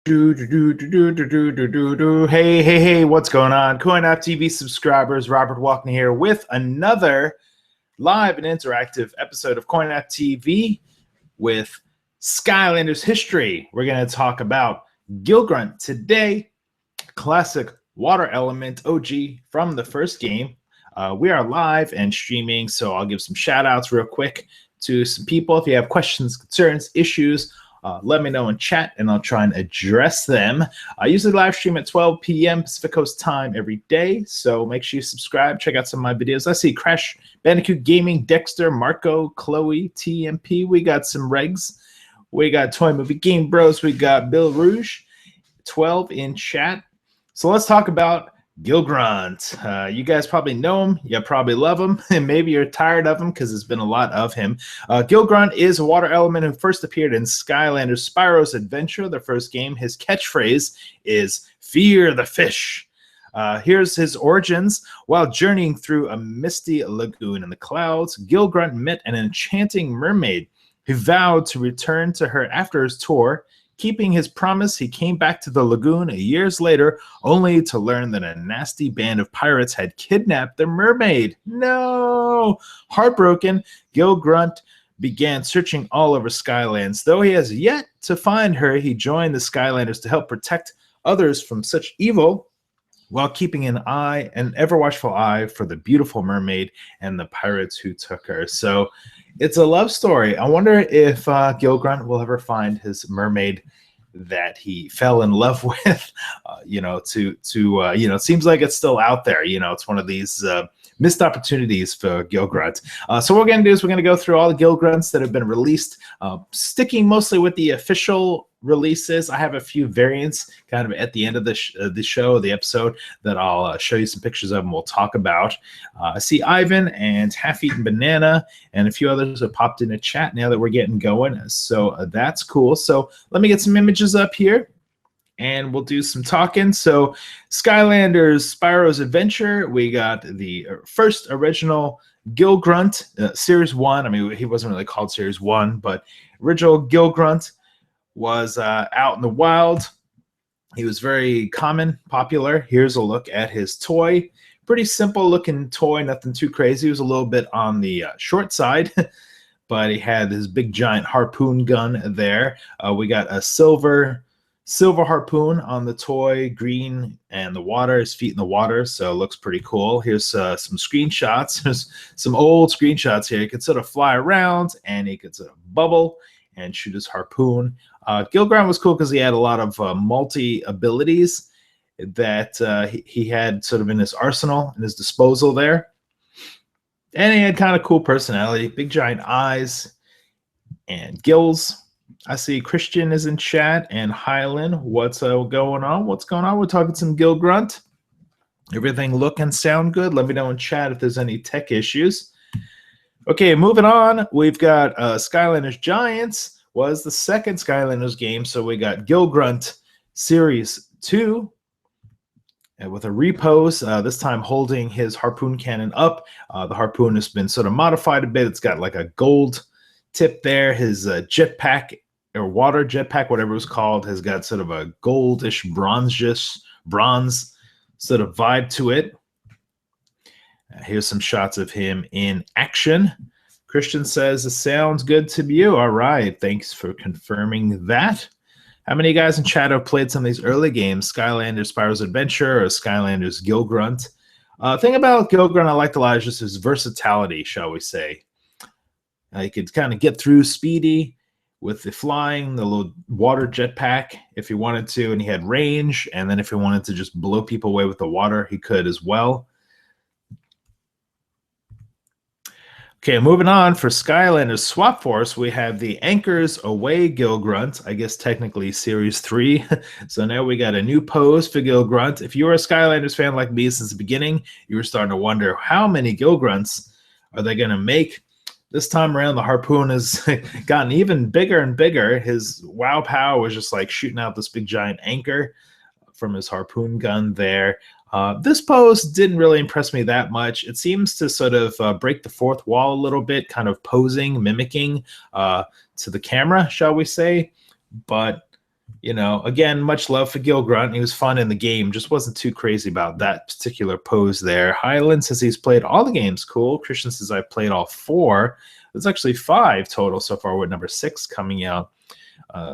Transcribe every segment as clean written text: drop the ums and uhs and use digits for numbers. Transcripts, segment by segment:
Hey, what's going on? CoinOpTV subscribers, Robert Walkner here with another live and interactive episode of CoinOpTV with Skylanders History. We're going to talk about Gill Grunt today, classic water element OG from the first game. We are live and streaming, so I'll give some shout outs real quick to some people. If you have questions, concerns, issues, let me know in chat and I'll try and address them. I usually live stream at 12 p.m. Pacific Coast time every day, so make sure you subscribe, check out some of my videos. I see Crash Bandicoot Gaming, Dexter, Marco, Chloe, TMP. We got some regs. We got Toy Movie Game Bros. We got Bill Rouge, 12 in chat. So let's talk about Gill Grunt. You guys probably know him. You probably love him. And maybe you're tired of him because there's been a lot of him. Gill Grunt is a water element who first appeared in Skylanders Spyro's Adventure, the first game. His catchphrase is, "Fear the fish." Here's his origins. While journeying through a misty lagoon in the clouds, Gill Grunt met an enchanting mermaid who vowed to return to her after his tour. Keeping his promise, he came back to the lagoon years later, only to learn that a nasty band of pirates had kidnapped the mermaid. No! Heartbroken, Gill Grunt began searching all over Skylands. Though he has yet to find her, he joined the Skylanders to help protect others from such evil, while keeping an ever-watchful eye for the beautiful mermaid and the pirates who took her. So it's a love story. I wonder if Gill Grunt will ever find his mermaid that he fell in love with. It seems like it's still out there. It's one of these missed opportunities for Gill Grunt. So what we're going to do is we're going to go through all the Gill Grunts that have been released, sticking mostly with the official releases. I have a few variants kind of at the end of the episode that I'll show you some pictures of and we'll talk about. I see Ivan and Half-Eaten Banana and a few others have popped in the chat now that we're getting going. So that's cool. So let me get some images up here and we'll do some talking. So Skylanders Spyro's Adventure, we got the first original Gill Grunt, Series 1. I mean, he wasn't really called Series 1, but original Gill Grunt was out in the wild. He was very popular. Here's a look at his toy. Pretty simple looking toy, nothing too crazy. He was a little bit on the short side, but he had his big giant harpoon gun there. We got a silver harpoon on the toy, green and the water, his feet in the water, so it looks pretty cool. Here's some screenshots. There's some old screenshots here. He could sort of fly around and he could sort of bubble and shoot his harpoon. Gill Grunt was cool because he had a lot of multi-abilities that he had sort of in his arsenal, in his disposal there. And he had kind of cool personality, big giant eyes and gills. I see Christian is in chat and Highland. What's going on? What's going on? We're talking some Gill Grunt. Everything look and sound good? Let me know in chat if there's any tech issues. Okay, moving on. We've got Skylanders Giants was the second Skylanders game. So we got Gill Grunt Series 2 with a repose, this time holding his harpoon cannon up. The harpoon has been sort of modified a bit. It's got like a gold tip there. His jetpack or water jetpack, whatever it was called, has got sort of a goldish bronze sort of vibe to it. Here's some shots of him in action. Christian says, "It sounds good to you." All right. Thanks for confirming that. How many guys in chat have played some of these early games, Skylanders Spyro's Adventure or Skylanders Gill Grunt? Thing about Gill Grunt I liked a lot is just his versatility, shall we say. He could kind of get through speedy with the flying, the little water jetpack if he wanted to, and he had range. And then if he wanted to just blow people away with the water, he could as well. Okay, moving on for Skylanders Swap Force, we have the Anchors Aweigh Gill Grunt, I guess technically Series 3. So now we got a new pose for Gill Grunt. If you're a Skylanders fan like me since the beginning, you were starting to wonder how many Gill Grunts are they going to make. This time around, the harpoon has gotten even bigger and bigger. His wow pow was just like shooting out this big giant anchor from his harpoon gun there. This pose didn't really impress me that much. It seems to sort of break the fourth wall a little bit, kind of posing, mimicking to the camera, shall we say. But You know, again, much love for Gil Grunt. He was fun in the game, just wasn't too crazy about that particular pose there. Highland says he's played all the games. Cool. Christian says I played all 4. There's actually 5 total so far, with number 6 coming out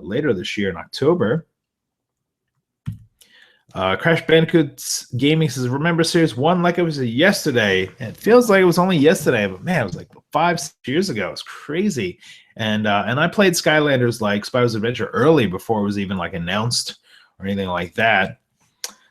later this year in October. Crash Bandicoot Gaming says, remember Series 1 like it was yesterday. It feels like it was only yesterday, but man, it was like 5 years ago. It's crazy. And I played Skylanders like Spyro's Adventure early before it was even like announced or anything like that.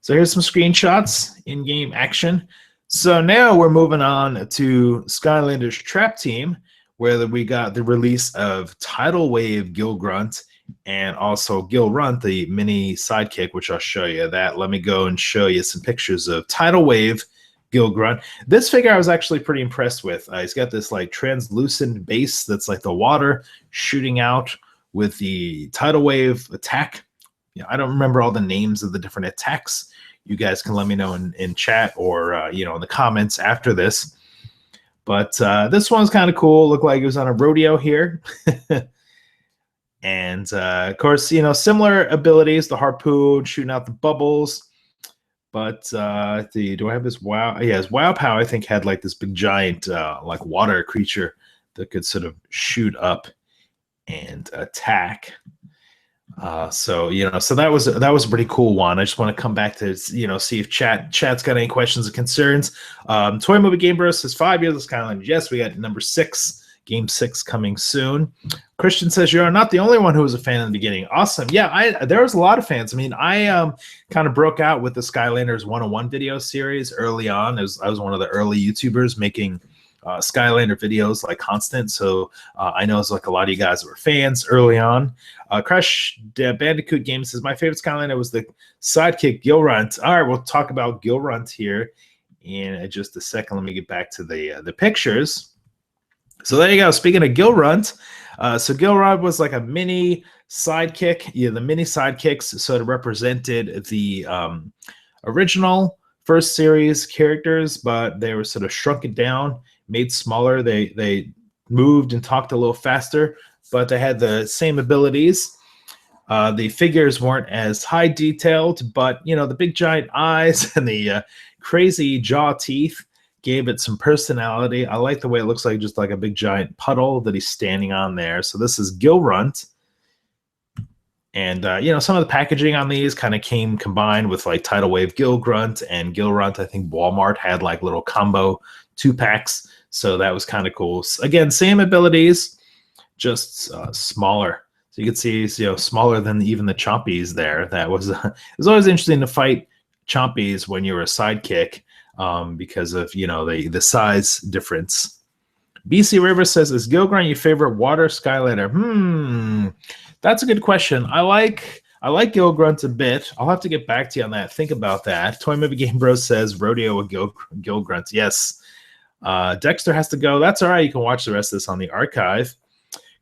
So here's some screenshots, in-game action. So now we're moving on to Skylanders Trap Team, where we got the release of Tidal Wave Gil Grunt and also Gil Grunt, the mini sidekick, which I'll show you that. Let me go and show you some pictures of Tidal Wave Gil Grunt. This figure I was actually pretty impressed with. He's got this like translucent base that's like the water shooting out with the tidal wave attack. You know, I don't remember all the names of the different attacks. You guys can let me know in chat or you know, in the comments after this. But this one's kind of cool. Looked like it was on a rodeo here. And of course, you know, similar abilities, the harpoon, shooting out the bubbles. But do I have this wow? Yeah, his wow pow, I think, had like this big giant like water creature that could sort of shoot up and attack. So you know, so that was a pretty cool one. I just want to come back to, you know, see if chat's got any questions or concerns. Toy Movie Game Bros says 5 years of Skylanders. Yes, we got number 6. Game 6 coming soon. Christian says you're not the only one who was a fan in the beginning. Awesome. Yeah, there was a lot of fans. I mean, I kind of broke out with the Skylanders 101 video series early on. I was one of the early YouTubers making Skylander videos like constant. So I know it's like a lot of you guys were fans early on. Crash Bandicoot Game says my favorite Skylander was the sidekick Gil Grunt. All right, we'll talk about Gil Grunt here in just a second. Let me get back to the pictures. So there you go. Speaking of Gil Grunt, so Gil Grunt was like a mini sidekick. Yeah, the mini sidekicks sort of represented the original first series characters, but they were sort of shrunken down, made smaller. They moved and talked a little faster, but they had the same abilities. The figures weren't as high detailed, but you know, the big giant eyes and the crazy jaw teeth gave it some personality. I like the way it looks like just like a big giant puddle that he's standing on there. So this is Gil Grunt. And, you know, some of the packaging on these kind of came combined with like Tidal Wave Gil Grunt and Gil Grunt. I think Walmart had like little combo 2-packs. So that was kind of cool. Again, same abilities, just smaller. So you can see, you know, smaller than even the Chompies there. That was, it was always interesting to fight Chompies when you were a sidekick. Because of, you know, the size difference. BC River says, is Gil Grunt your favorite water Skylander? That's a good question. I like Gil Grunt a bit. I'll have to get back to you on that. Think about that. Toy Movie Game Bros says rodeo with Gil Grunt. Yes. Dexter has to go. That's all right. You can watch the rest of this on the archive.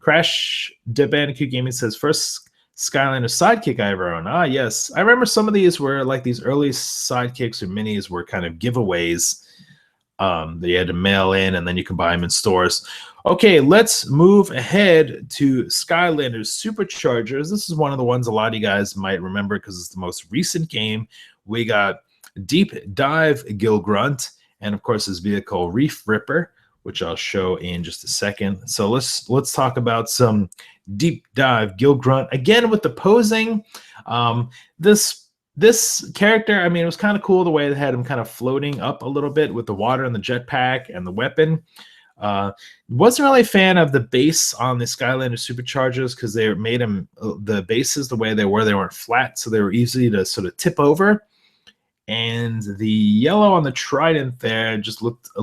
Crash Bandicoot Gaming says, first Skylander sidekick I ever owned. Ah, yes. I remember some of these were like these early sidekicks or minis were kind of giveaways that you had to mail in, and then you can buy them in stores. Okay, let's move ahead to Skylanders Superchargers. This is one of the ones a lot of you guys might remember because it's the most recent game. We got Deep Dive Gil Grunt, and of course his vehicle Reef Ripper, which I'll show in just a second. So let's talk about some Deep Dive Gil Grunt again with the posing. This character, I mean, it was kind of cool the way they had him kind of floating up a little bit with the water and the jetpack and the weapon. Wasn't really a fan of the base on the Skylander Superchargers because they made them the bases the way they weren't flat, so they were easy to sort of tip over. And the yellow on the trident there just looks a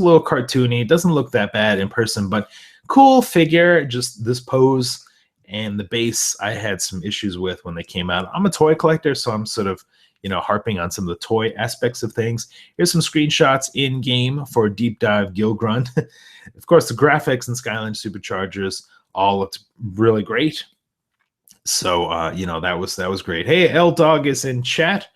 little cartoony. It doesn't look that bad in person, but cool figure. Just this pose and the base I had some issues with when they came out. I'm a toy collector, so I'm sort of, you know, harping on some of the toy aspects of things. Here's some screenshots in game for Deep Dive Gil Grunt. Of course, the graphics in Skylanders Superchargers all looked really great. So you know, that was great. Hey, L Dog is in chat.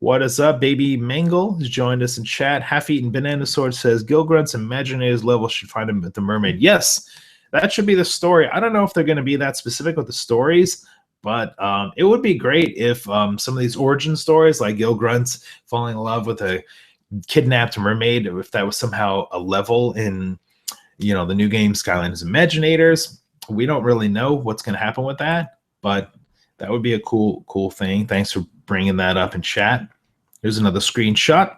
What is up? Baby Mangle has joined us in chat. Half-Eaten Banana Sword says, Gil Grunt's Imagineers level should find him at the mermaid. Yes, that should be the story. I don't know if they're going to be that specific with the stories, But it would be great if some of these origin stories, like Gil Grunt falling in love with a kidnapped mermaid, if that was somehow a level in, the new game Skylanders Imaginators. We don't really know what's going to happen with that, but that would be a cool thing. Thanks for bringing that up in chat. Here's another screenshot.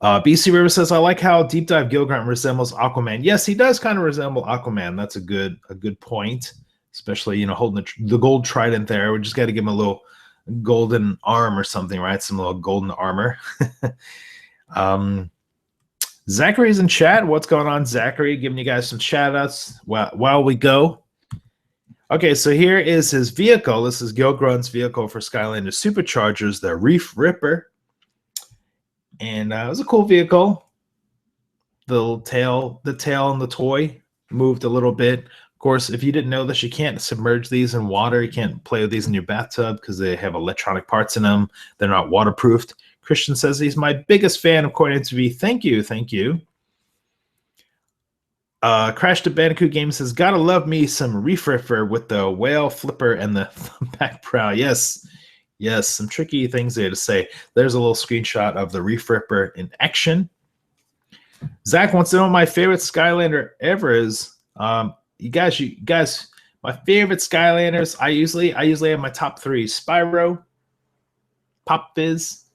BC River says, I like how Deep Dive Gil Grunt resembles Aquaman. Yes, he does kind of resemble Aquaman. That's a good point, especially, holding the gold trident there. We just got to give him a little golden arm or something, right? Some little golden armor. Zachary's in chat. What's going on, Zachary? Giving you guys some shout outs while we go. Okay, so here is his vehicle. This is Gil Grunt's vehicle for Skylanders Superchargers, the Reef Ripper. And it was a cool vehicle. The tail and the toy moved a little bit. Of course, if you didn't know this, you can't submerge these in water. You can't play with these in your bathtub because they have electronic parts in them. They're not waterproofed. Christian says he's my biggest fan of CoinOpTV. Thank you. Crash the Bandicoot game says, gotta love me some Reef Ripper with the whale flipper and the back prow. Yes, some tricky things there to say. There's a little screenshot of the Reef Ripper in action. Zach wants to know what my favorite Skylander ever is. You guys, my favorite Skylanders, I usually have my top 3. Spyro, Pop Fizz,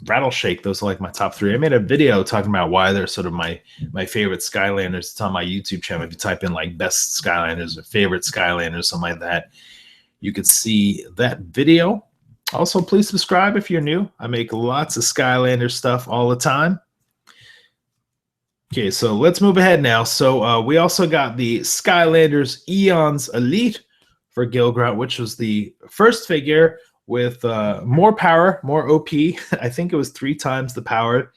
Rattleshake. Those are like my top 3. I made a video talking about why they're sort of my favorite Skylanders. It's on my YouTube channel. If you type in like best Skylanders or favorite Skylanders, something like that, you could see that video. Also, please subscribe if you're new. I make lots of Skylander stuff all the time. Okay, so let's move ahead now. So we also got the Skylanders Eons Elite for Gil Grunt, which was the first figure with more power, more OP. I think it was 3 times the power.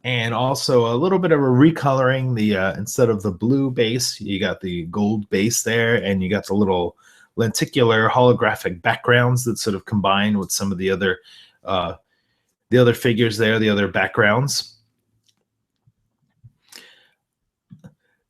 And also a little bit of a recoloring. The instead of the blue base, you got the gold base there, and you got the little lenticular holographic backgrounds that sort of combine with some of the other figures there, the other backgrounds.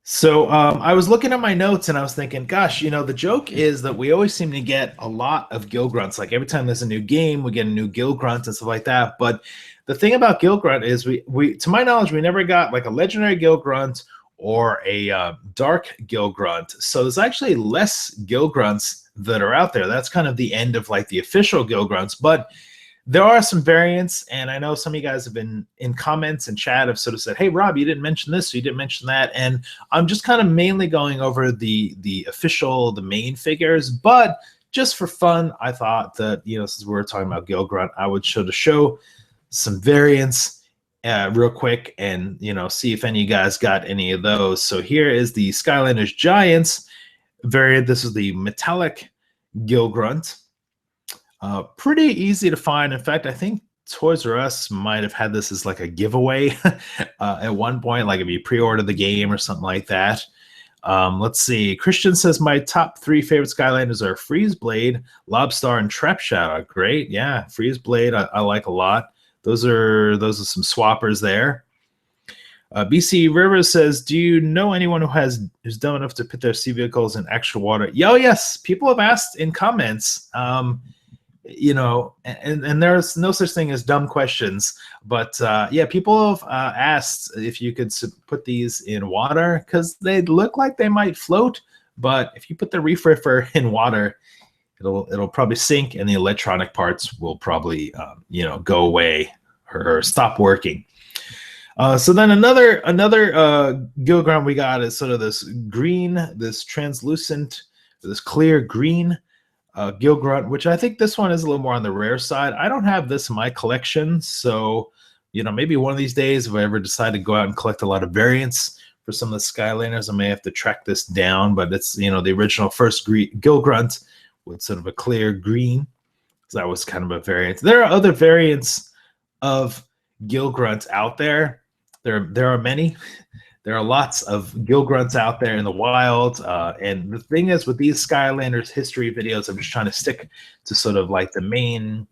So I was looking at my notes and I was thinking, gosh, the joke is that we always seem to get a lot of Gil Grunts. Like every time there's a new game, we get a new Gil Grunt and stuff like that. But the thing about Gil Grunt is we to my knowledge, we never got like a legendary Gil Grunt or a dark Gil Grunt. So there's actually less Gil Grunts that are out there. That's kind of the end of like the official Gil Grunts. But there are some variants, and I know some of you guys have been in comments and chat have sort of said, hey, Rob, you didn't mention this, or you didn't mention that. And I'm just kind of mainly going over the official, the main figures. But just for fun, I thought that, since we're talking about Gil Grunt, I would show some variants real quick and, see if any of you guys got any of those. So here is the Skylanders Giants variant. This is the metallic Gil Grunt. Pretty easy to find. In fact, I think Toys R Us might have had this as like a giveaway at one point, like if you pre-order the game or something like that. Let's see. Christian says my top 3 favorite Skylanders are Freeze Blade, Lobstar, and Trap Shadow. Great, yeah. Freeze Blade I like a lot. Those are some swappers there. BC River says, do you know anyone who's dumb enough to put their sea vehicles in actual water? Yeah, yes. People have asked in comments. And there's no such thing as dumb questions, but yeah, people have asked if you could put these in water because they look like they might float, but if you put the Reef Ripper in water, it'll probably sink, and the electronic parts will probably go away or stop working. So then another Gil Grunt we got is sort of this green, this translucent, this clear green Gil Grunt, which I think this one is a little more on the rare side. I don't have this in my collection, so maybe one of these days if I ever decide to go out and collect a lot of variants for some of the Skylanders, I may have to track this down. But it's the original first Gil Grunt with sort of a clear green, so that was kind of a variant. There are other variants of Gil Grunts out there. There are many. There are lots of Gil Grunts out there in the wild. And the thing is, with these Skylanders history videos, I'm just trying to stick to sort of like the main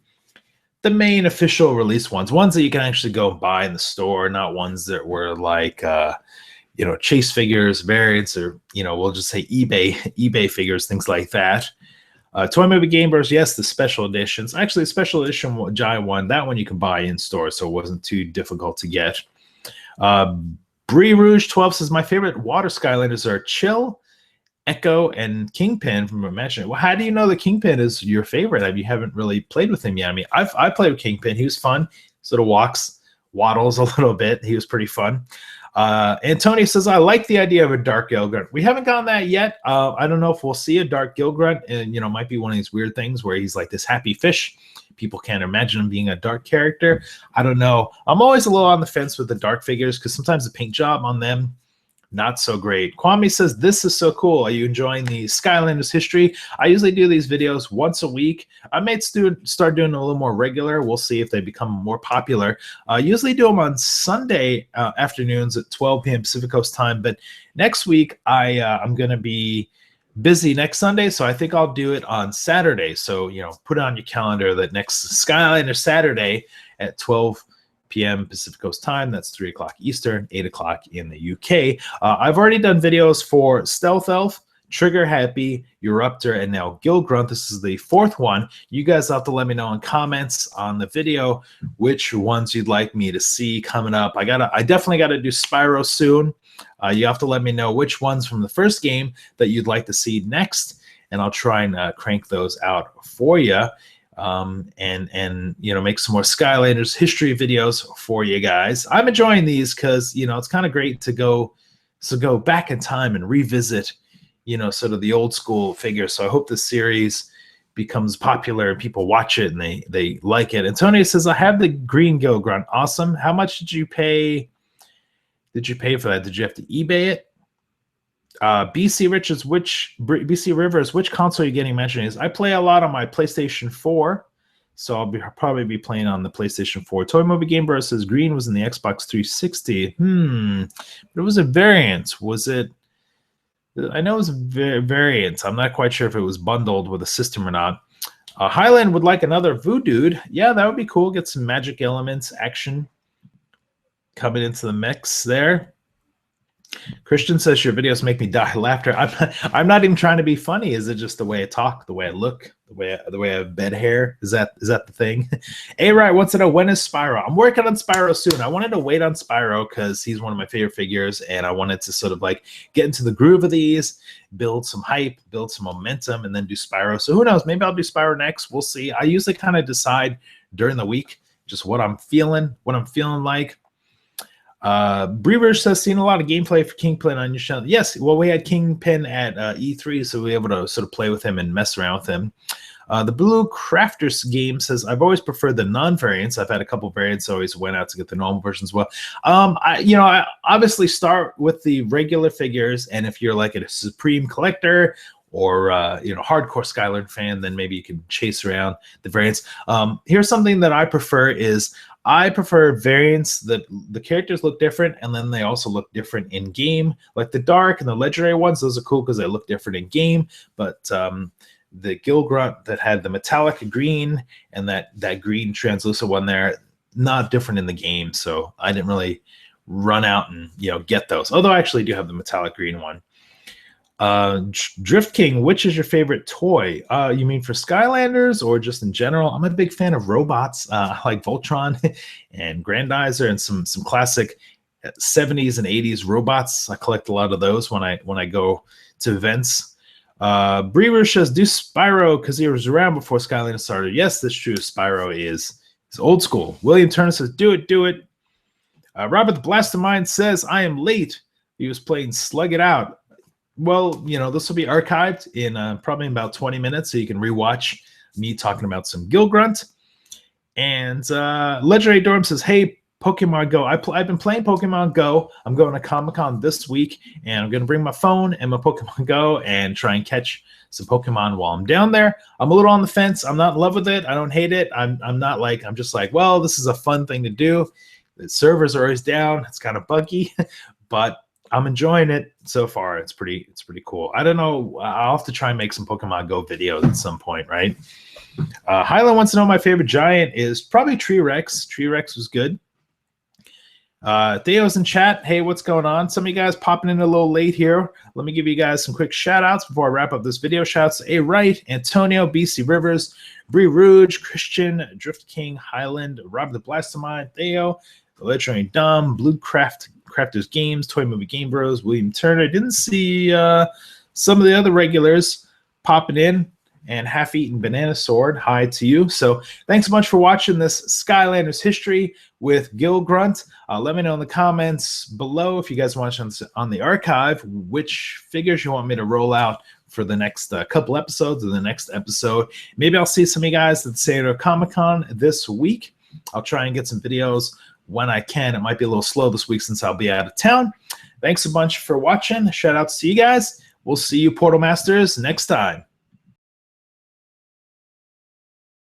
official release ones that you can actually go buy in the store, not ones that were like, chase figures, variants, or, we'll just say eBay figures, things like that. Toy Movie Gamers, yes, the special editions. Actually, the special edition Giant one, that one you can buy in store, so it wasn't too difficult to get. Brie Rouge 12 says, my favorite water Skylanders are Chill, Echo, and Kingpin from Imaginary. Well, how do you know that Kingpin is your favorite? You haven't really played with him yet. I mean, I played with Kingpin. He was fun. Sort of waddles a little bit. He was pretty fun. Antonio says, I like the idea of a dark Gil Grunt. We haven't gotten that yet. I don't know if we'll see a dark Gil Grunt, and might be one of these weird things where he's like this happy fish. People can't imagine him being a dark character. I don't know. I'm always a little on the fence with the dark figures because sometimes the paint job on them, not so great. Kwame says, this is so cool. Are you enjoying the Skylanders history? I usually do these videos once a week. I may start doing a little more regular. We'll see if they become more popular. I usually do them on Sunday afternoons at 12 p.m. Pacific Coast time. But next week, I'm going to be busy next Sunday, so I think I'll do it on Saturday. So, put it on your calendar that next Skylander Saturday at 12 p.m. Pacific Coast time. That's 3 o'clock Eastern, 8 o'clock in the UK. I've already done videos for Stealth Elf, Trigger Happy, Eruptor, and now Gil Grunt. This is the 4th one. You guys have to let me know in comments on the video which ones you'd like me to see coming up. I definitely got to do Spyro soon. You have to let me know which ones from the first game that you'd like to see next, and I'll try and crank those out for you. And make some more Skylanders history videos for you guys. I'm enjoying these because it's kind of great to go back in time and revisit sort of the old school figures. So I hope this series becomes popular and people watch it and they like it. Antonio says, I have the green Gil Grunt. Awesome. How much did you pay? Did you pay for that? Did you have to eBay it? BC Rivers, which console are you getting mentioned? I play a lot on my PlayStation 4, so I'll probably be playing on the PlayStation 4. Toy Movie Game Bro says green was in the Xbox 360. But it was a variant. Was it? I know it was a variant. I'm not quite sure if it was bundled with a system or not. Highland would like another Voodoo. Yeah, that would be cool. Get some magic elements, action coming into the mix there. Christian says your videos make me die of laughter. I'm not even trying to be funny. Is it just the way I talk, the way I look, the way I have bed hair? Is that the thing? A-Right wants to know, when is Spyro? I'm working on Spyro soon. I wanted to wait on Spyro because he's one of my favorite figures, and I wanted to sort of like get into the groove of these, build some hype, build some momentum, and then do Spyro. So who knows? Maybe I'll do Spyro next. We'll see. I usually kind of decide during the week just what I'm feeling like. Brewer says, seen a lot of gameplay for Kingpin on your channel. Yes, well, we had Kingpin at E3, so we were able to sort of play with him and mess around with him. The Blue Crafters game says, I've always preferred the non-variants. I've had a couple variants, always went out to get the normal versions as well. I obviously start with the regular figures, and if you're like a supreme collector or hardcore Skylander fan, then maybe you can chase around the variants. Here's something that I prefer is I prefer variants that the characters look different, and then they also look different in game. Like the dark and the legendary ones, those are cool because they look different in game. But the Gil Grunt that had the metallic green and that green translucent one there, not different in the game. So I didn't really run out and get those. Although I actually do have the metallic green one. Drift King, which is your favorite toy? You mean for Skylanders or just in general? I'm a big fan of robots. I like Voltron and Grandizer and some classic 70s and 80s robots. I collect a lot of those when I go to events. Brewer says, do Spyro because he was around before Skylanders started. Yes, that's true. Spyro is old school. William Turner says, do it. Robert the Blastermind says, I am late. He was playing Slug It Out. Well, this will be archived in probably about 20 minutes, so you can rewatch me talking about some Gil Grunt. And Legendary Dorm says, hey, Pokemon Go. I've been playing Pokemon Go. I'm going to Comic-Con this week, and I'm going to bring my phone and my Pokemon Go and try and catch some Pokemon while I'm down there. I'm a little on the fence. I'm not in love with it. I don't hate it. I'm just like, well, this is a fun thing to do. The servers are always down. It's kind of buggy, but I'm enjoying it so far. It's pretty cool. I don't know. I'll have to try and make some Pokemon Go videos at some point, right? Highland wants to know my favorite giant is probably T-Rex. T-Rex was good. Theo's in chat. Hey, what's going on? Some of you guys popping in a little late here. Let me give you guys some quick shout outs before I wrap up this video. Shouts to A. Wright, Antonio, BC Rivers, Bree Rouge, Christian, Drift King, Highland, Rob the Blastamine, Theo, The Legendary Dumb, Blue Crafters Games, Toy Movie Game Bros, William Turner. Didn't see some of the other regulars popping in. And Half-Eaten Banana Sword, hi to you. So thanks so much for watching this Skylanders History with Gil Grunt. Let me know in the comments below if you guys watch on the archive which figures you want me to roll out for the next couple episodes or the next episode. Maybe I'll see some of you guys at San Diego Comic-Con this week. I'll try and get some videos when I can. It might be a little slow this week since I'll be out of town. Thanks a bunch for watching. Shout outs to you guys. We'll see you Portal Masters next time.